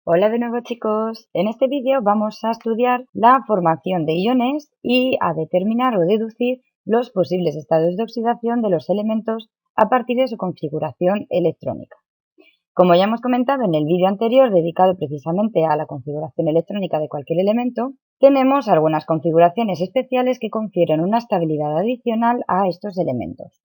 Hola de nuevo chicos, en este vídeo vamos a estudiar la formación de iones y a determinar o deducir los posibles estados de oxidación de los elementos a partir de su configuración electrónica. Como ya hemos comentado en el vídeo anterior dedicado precisamente a la configuración electrónica de cualquier elemento, tenemos algunas configuraciones especiales que confieren una estabilidad adicional a estos elementos.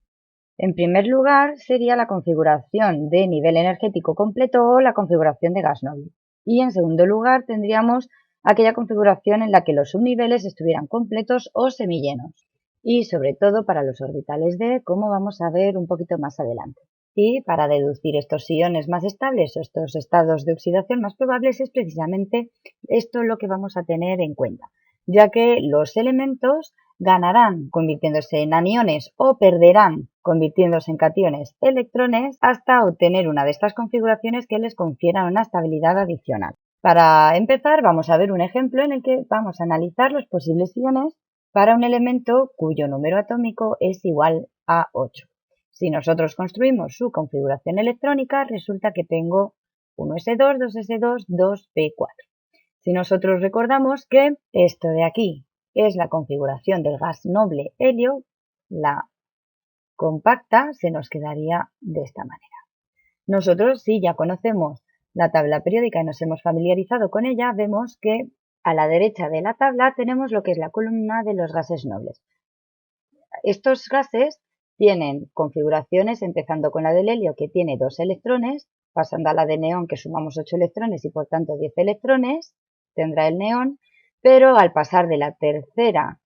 En primer lugar sería la configuración de nivel energético completo o la configuración de gas noble. Y en segundo lugar tendríamos aquella configuración en la que los subniveles estuvieran completos o semillenos. Y sobre todo para los orbitales D, como vamos a ver un poquito más adelante. Y para deducir estos iones más estables o estos estados de oxidación más probables es precisamente esto lo que vamos a tener en cuenta, ya que los elementos ganarán convirtiéndose en aniones o perderán convirtiéndose en cationes electrones hasta obtener una de estas configuraciones que les confieran una estabilidad adicional. Para empezar vamos a ver un ejemplo en el que vamos a analizar los posibles iones para un elemento cuyo número atómico es igual a 8. Si nosotros construimos su configuración electrónica, resulta que tengo 1s2, 2s2, 2p4. Si nosotros recordamos que esto de aquí es la configuración del gas noble helio, la compacta se nos quedaría de esta manera. Nosotros, si ya conocemos la tabla periódica y nos hemos familiarizado con ella, vemos que a la derecha de la tabla tenemos lo que es la columna de los gases nobles. Estos gases tienen configuraciones empezando con la del helio, que tiene 2 electrones, pasando a la de neón, que sumamos 8 electrones y por tanto 10 electrones, tendrá el neón, pero al pasar de la tercera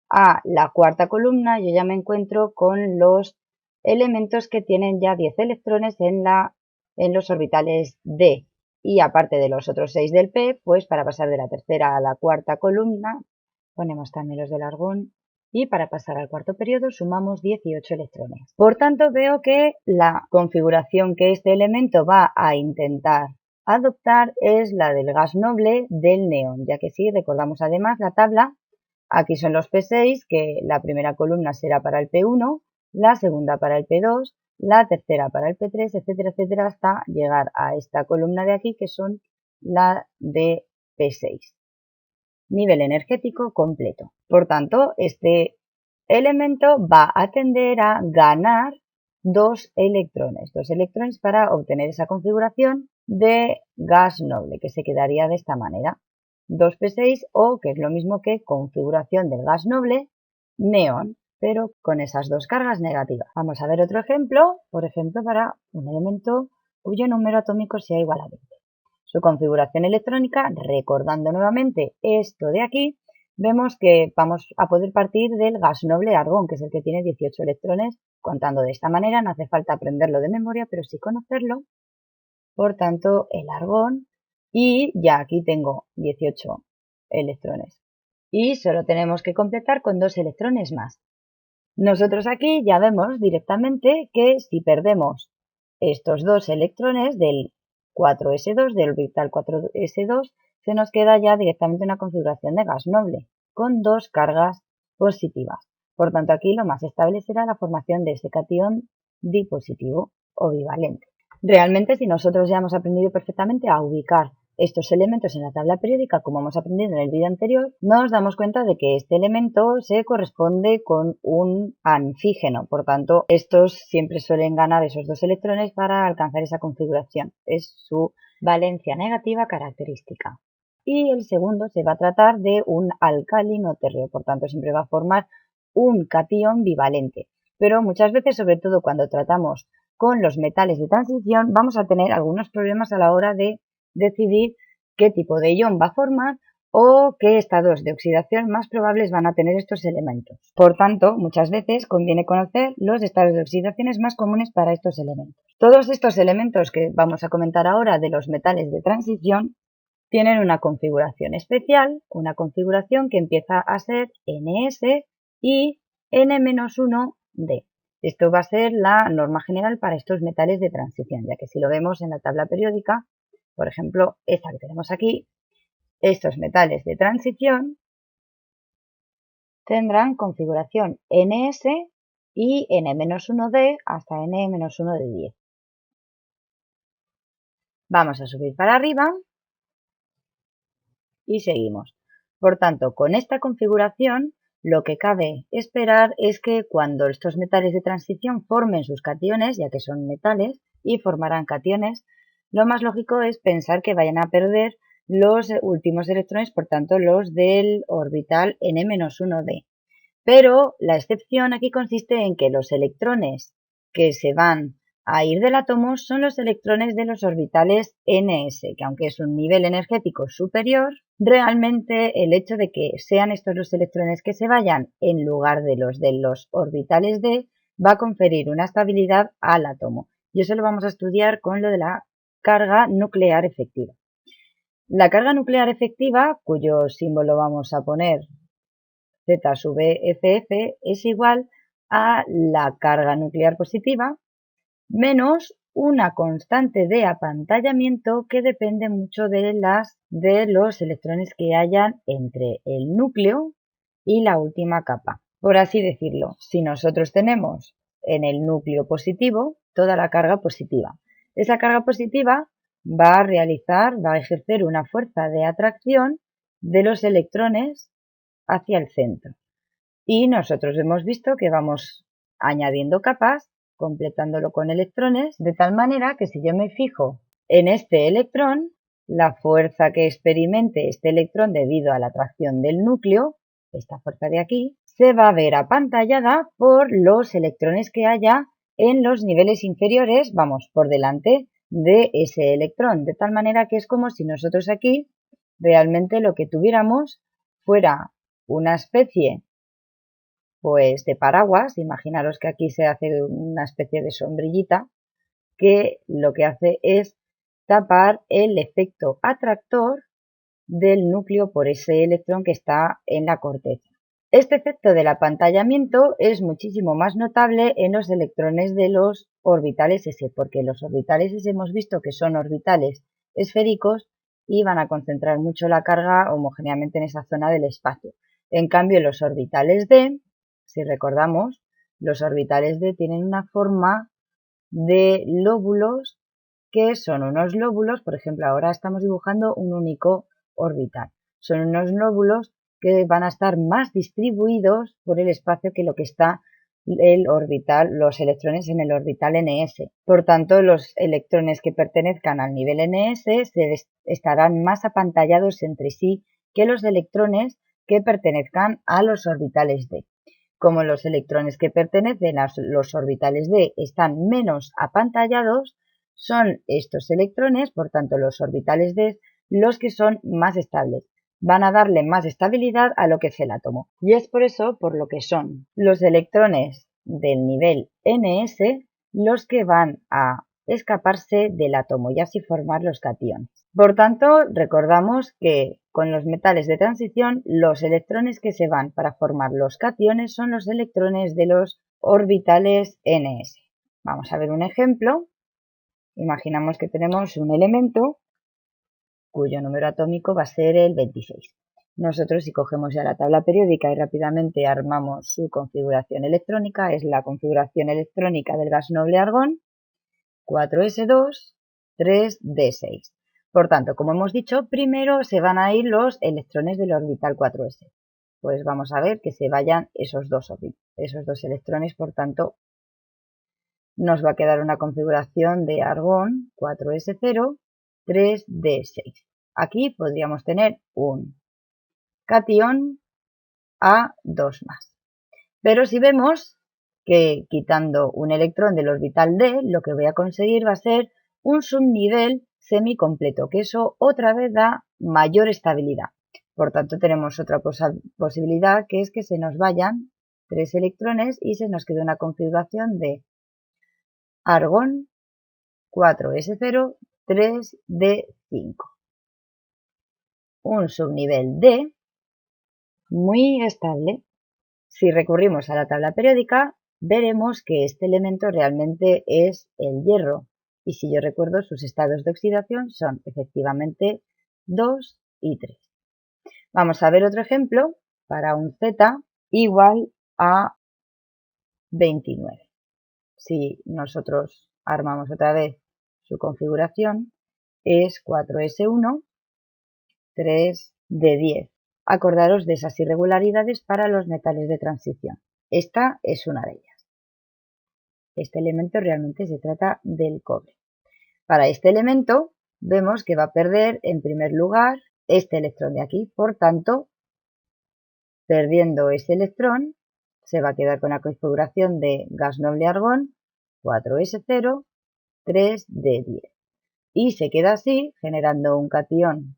a la cuarta columna yo ya me encuentro con los elementos que tienen ya 10 electrones en los orbitales D. Y aparte de los otros 6 del P, pues para pasar de la tercera a la cuarta columna, ponemos también los del argón, y para pasar al cuarto periodo sumamos 18 electrones. Por tanto, veo que la configuración que este elemento va a intentar adoptar es la del gas noble del neón, ya que si recordamos además la tabla, aquí son los P6, que la primera columna será para el P1, la segunda para el P2, la tercera para el P3, etcétera, etcétera, hasta llegar a esta columna de aquí, que son la de P6. Nivel energético completo. Por tanto, este elemento va a tender a ganar 2 electrones para obtener esa configuración de gas noble, que se quedaría de esta manera. 2p6 o, que es lo mismo que configuración del gas noble neón, pero con esas dos cargas negativas. Vamos a ver otro ejemplo, por ejemplo, para un elemento cuyo número atómico sea igual a 20. Su configuración electrónica, recordando nuevamente esto de aquí, vemos que vamos a poder partir del gas noble argón, que es el que tiene 18 electrones, contando de esta manera, no hace falta aprenderlo de memoria, pero sí conocerlo. Por tanto, el argón, y ya aquí tengo 18 electrones. Y solo tenemos que completar con 2 electrones más. Nosotros aquí ya vemos directamente que si perdemos estos 2 electrones del 4s2, del orbital 4s2, se nos queda ya directamente una configuración de gas noble, con 2 cargas positivas. Por tanto, aquí lo más estable será la formación de ese catión dipositivo o bivalente. Realmente, si nosotros ya hemos aprendido perfectamente a ubicar estos elementos en la tabla periódica, como hemos aprendido en el vídeo anterior, nos damos cuenta de que este elemento se corresponde con un anfígeno. Por tanto, estos siempre suelen ganar esos 2 electrones para alcanzar esa configuración. Es su valencia negativa característica. Y el segundo se va a tratar de un alcalino térreo. Por tanto, siempre va a formar un catión bivalente. Pero muchas veces, sobre todo cuando tratamos con los metales de transición, vamos a tener algunos problemas a la hora de decidir qué tipo de ion va a formar o qué estados de oxidación más probables van a tener estos elementos. Por tanto, muchas veces conviene conocer los estados de oxidaciones más comunes para estos elementos. Todos estos elementos que vamos a comentar ahora de los metales de transición tienen una configuración especial, una configuración que empieza a ser Ns y N-1d. Esto va a ser la norma general para estos metales de transición, ya que si lo vemos en la tabla periódica, por ejemplo, esta que tenemos aquí, estos metales de transición tendrán configuración Ns y N-1d hasta N-1 de 10. Vamos a subir para arriba y seguimos. Por tanto, con esta configuración, lo que cabe esperar es que cuando estos metales de transición formen sus cationes, ya que son metales y formarán cationes, lo más lógico es pensar que vayan a perder los últimos electrones, por tanto los del orbital n-1d. Pero la excepción aquí consiste en que los electrones que se van a ir del átomo son los electrones de los orbitales ns, que aunque es un nivel energético superior, realmente el hecho de que sean estos los electrones que se vayan en lugar de los orbitales d va a conferir una estabilidad al átomo. Y eso lo vamos a estudiar con lo de la carga nuclear efectiva. La carga nuclear efectiva, cuyo símbolo vamos a poner Z sub FF, es igual a la carga nuclear positiva menos una constante de apantallamiento que depende mucho de los electrones que hayan entre el núcleo y la última capa. Por así decirlo, si nosotros tenemos en el núcleo positivo toda la carga positiva, esa carga positiva va a ejercer una fuerza de atracción de los electrones hacia el centro. Y nosotros hemos visto que vamos añadiendo capas, completándolo con electrones, de tal manera que si yo me fijo en este electrón, la fuerza que experimente este electrón debido a la atracción del núcleo, esta fuerza de aquí, se va a ver apantallada por los electrones que haya en los niveles inferiores, vamos, por delante de ese electrón, de tal manera que es como si nosotros aquí realmente lo que tuviéramos fuera una especie pues de paraguas. Imaginaros que aquí se hace una especie de sombrillita que lo que hace es tapar el efecto atractor del núcleo por ese electrón que está en la corteza. Este efecto del apantallamiento es muchísimo más notable en los electrones de los orbitales S, porque los orbitales S hemos visto que son orbitales esféricos y van a concentrar mucho la carga homogéneamente en esa zona del espacio. En cambio, los orbitales D, si recordamos, los orbitales D tienen una forma de lóbulos que son unos lóbulos, por ejemplo, ahora estamos dibujando un único orbital. Son unos lóbulos que van a estar más distribuidos por el espacio que lo que está los electrones en el orbital ns. Por tanto, los electrones que pertenezcan al nivel ns estarán más apantallados entre sí que los electrones que pertenezcan a los orbitales d. Como los electrones que pertenecen a los orbitales d están menos apantallados, son estos electrones, por tanto los orbitales d, los que son más estables. Van a darle más estabilidad a lo que es el átomo. Y es por eso por lo que son los electrones del nivel ns los que van a escaparse del átomo y así formar los cationes. Por tanto, recordamos que con los metales de transición, los electrones que se van para formar los cationes son los electrones de los orbitales ns. Vamos a ver un ejemplo. Imaginamos que tenemos un elemento cuyo número atómico va a ser el 26. Nosotros, si cogemos ya la tabla periódica y rápidamente armamos su configuración electrónica, es la configuración electrónica del gas noble argón, 4s2, 3d6. Por tanto, como hemos dicho, primero se van a ir los electrones del orbital 4s. Pues vamos a ver que se vayan esos dos electrones, por tanto, nos va a quedar una configuración de argón 4s0, 3d6. Aquí podríamos tener un catión A2+. Pero si vemos que quitando un electrón del orbital d, lo que voy a conseguir va a ser un subnivel semicompleto, que eso otra vez da mayor estabilidad. Por tanto, tenemos otra posibilidad, que es que se nos vayan 3 electrones y se nos quede una configuración de argón 4s0, 3d5. Un subnivel D muy estable. Si recurrimos a la tabla periódica, veremos que este elemento realmente es el hierro. Y si yo recuerdo, sus estados de oxidación son efectivamente 2 y 3. Vamos a ver otro ejemplo para un Z igual a 29. Si nosotros armamos otra vez su configuración, es 4s1, de 10. Acordaros de esas irregularidades para los metales de transición. Esta es una de ellas. Este elemento realmente se trata del cobre. Para este elemento vemos que va a perder en primer lugar este electrón de aquí. Por tanto, perdiendo ese electrón, se va a quedar con la configuración de gas noble argón 4s0, 3d10. Y se queda así, generando un catión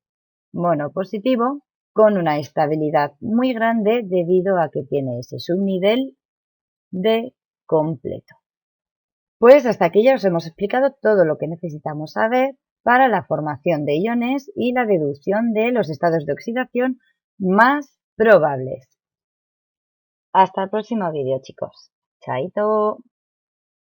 monopositivo con una estabilidad muy grande debido a que tiene ese subnivel de completo. Pues hasta aquí ya os hemos explicado todo lo que necesitamos saber para la formación de iones y la deducción de los estados de oxidación más probables. Hasta el próximo vídeo, chicos. Chaito.